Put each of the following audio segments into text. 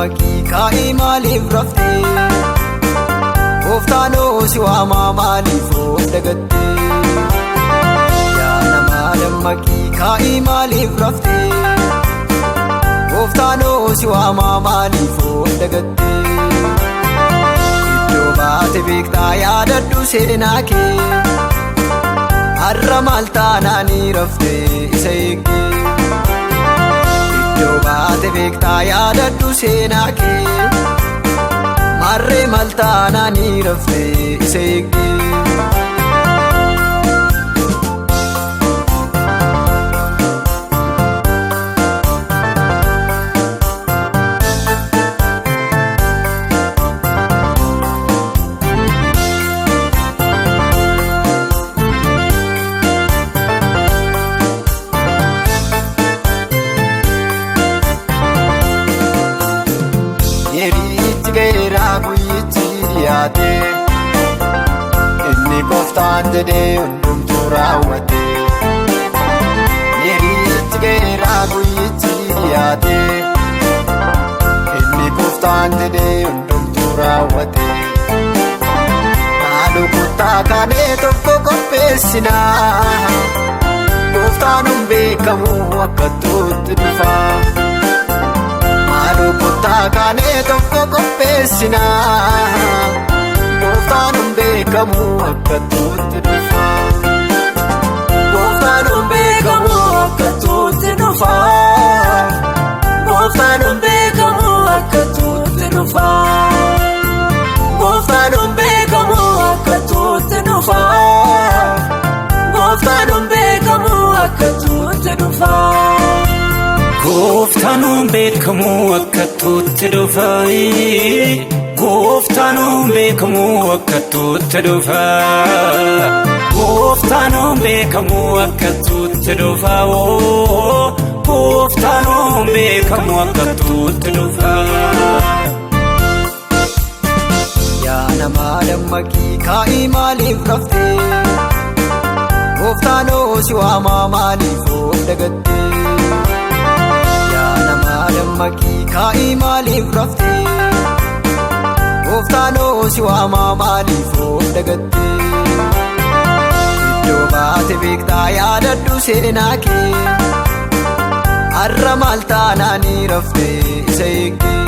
dammaqii kaa'ii maaliif raftee gooftaanoo si waamaa maaliif of dagattee yaa nama dammaqii kaa'ii maaliif raftee gooftaanoo si waamaa maaliif of dagattee iddoo baate beektaa yaadadhu seenaa kee har'a maal taanaanii raftee isa eeggee iddoo baate beektaa yaadadhu seenaa kee marree maal taanaanii raftee isa eeggee. Geeraa guyyichi dhiyaate inni gooftaan jedhee hundumtuu raawwate yeriitti geeraa guyyichi dhiyaate inni gooftaan jedhee hundumtuu raawwate haadhu kuttaa kaanee tokko qopheessinaa gooftaan hin beekamu akka tuutti dhufaa. Kuttaa kaanee tokko qopheessinaa gooftaan hin beekamu akka tuutti dhufaa gooftaan hin beekamu akka tuutti dhufaa gooftaan hin beekamu akka tuutti dhufaa gooftaan hin beekamu akka tuutti dhufaa gooftaan hin beekamu akka tuutti dhufaa. Gooftaan hin beekamu akka tuutti dhufaa gooftaan hin beekamu akka tuutti dhufaa gooftaan hin beekamu akka tuutti dhufaa gooftaan hin beekamu akka tuutti dhufaa. Yaa nama dammaqii kaa'ii maaliif raftee gooftaanoo si waamaa maaliif of dagattee dammaqii kaa'ii maaliif raftee gooftaanoo si waamaa maaliif of dagattee iddoo baate beektaa yaadadhu seenaa kee har'a maal taanaanii raftee isa eeggee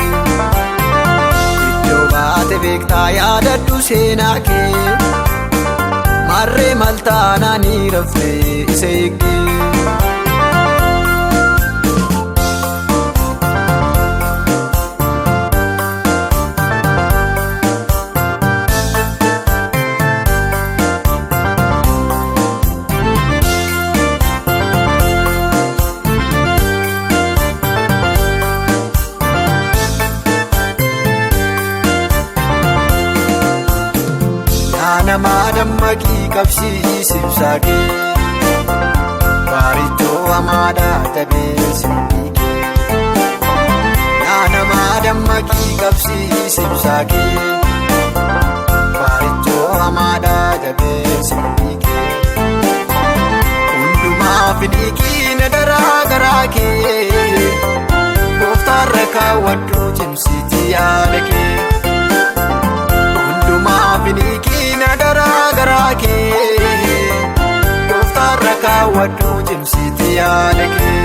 iddoo baate beektaa yaadadhu seenaa kee marree maal taanaanii raftee isa eeggee. Nama dammaqii qabsiisi ibsaa kee baarichoo hamaadhaa tabee simbii kee yaa nama dammaqii qabsiisi ibsaa kee baarichoo hamaadhaa tabee simbii kee hundumaa fidhiikii na daraa garaa kee gooftaarra kaawwadhu cimsiitii yaada kee hundumaa fidhiikii na daraa garaa kee gooftaarra kaawwadhu cimsiitii yaada kee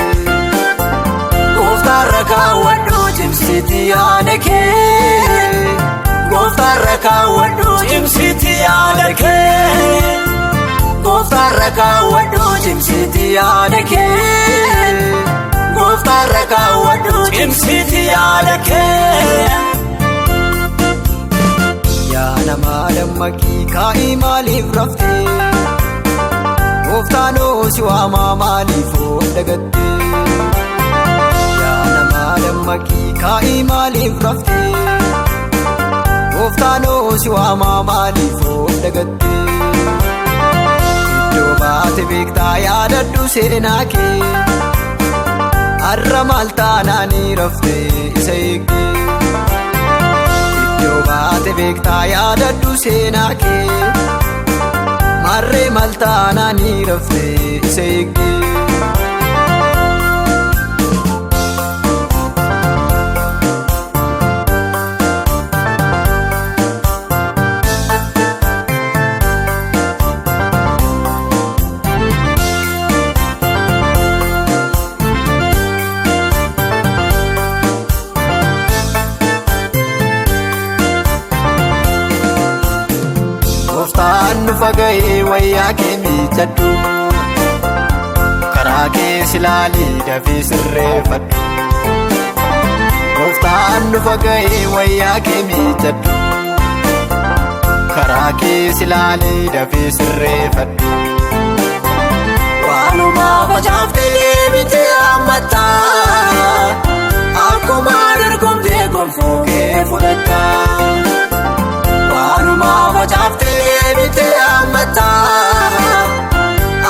gooftaarra kaawwadhu cimsiitii yaada kee gooftaarra kaawwadhu cimsiitii yaada kee gooftaarra kaawwadhu cimsiitii yaada kee gooftaarra kaawwadhu cimsiitii yaada kee. Yaa nama dammaqii kaa'ii maaliif raftee gooftaanoo si waamaa maaliif of dagattee yaa nama dammaqii kaa'ii maaliif raftee gooftaanoo si waamaa maaliif of dagattee iddoo baate beektaa yaadadhu seenaa kee har'a maal taanaanii raftee isa eeggee iddoo baate beektaa yaadadhu seenaa kee marree maal taanaanii raftee isa eeggee. Gooftaan dhufa ga'ee wayyaa kee miiccadhu. Karaa kees ilaalii dafii sirreeffadhu. Gooftaan dhufa ga'ee wayyaa kee miiccadhu. Karaa kees ilaalii dafii sirreeffadhu. Waanuma facaaftee deebitee haammatta. Akkuma dorgomtee gonfoo kee fudhatta. Waanuma facaaftee deebitee haammatta.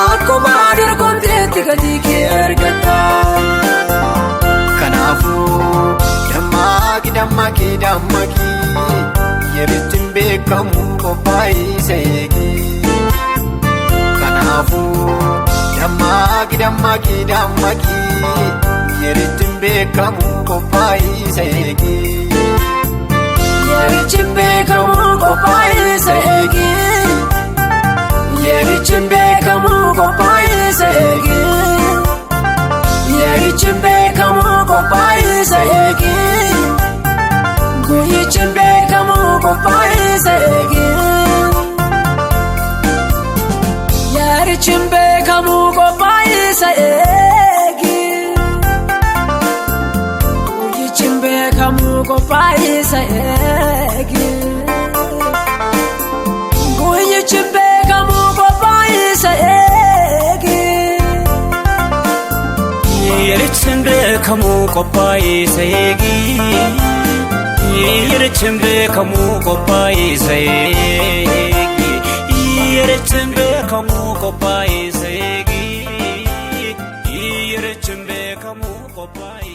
Akkuma dorgomteetti gatii kee argatta. Kanaafuu dammaqi dammaqi dammaqi. Yerichi hin beekamu qophaa'ii isa eegi. Kanaafuu dammaqi dammaqi dammaqi. Yerichi hin beekamu qophaa'ii isa eegi. Yerichi hin beekamu qophaa'ii isa eegi. Yerichi hin beekamu qophaa'ii isa eegi. Yerichi hin beekamu qophaa'ii isa eegi. Guyyichi hin beekamu qophaa'ii isa eegi. Yerichi hin beekamu qophaa'ii isa eegi. Guyyichi hin beekamu qophaa'ii isa eegi. Guyyichi hin beekamu qophaa'ii isa eegi. Yerichi hin beekamu qophaa'ii isa eegi. Yerichi hin beekamu qophaa'ii isa eegi. Yerichi hin beekamu qophaa'ii isa eegi. Yerichi hin beekamu qophaa'ii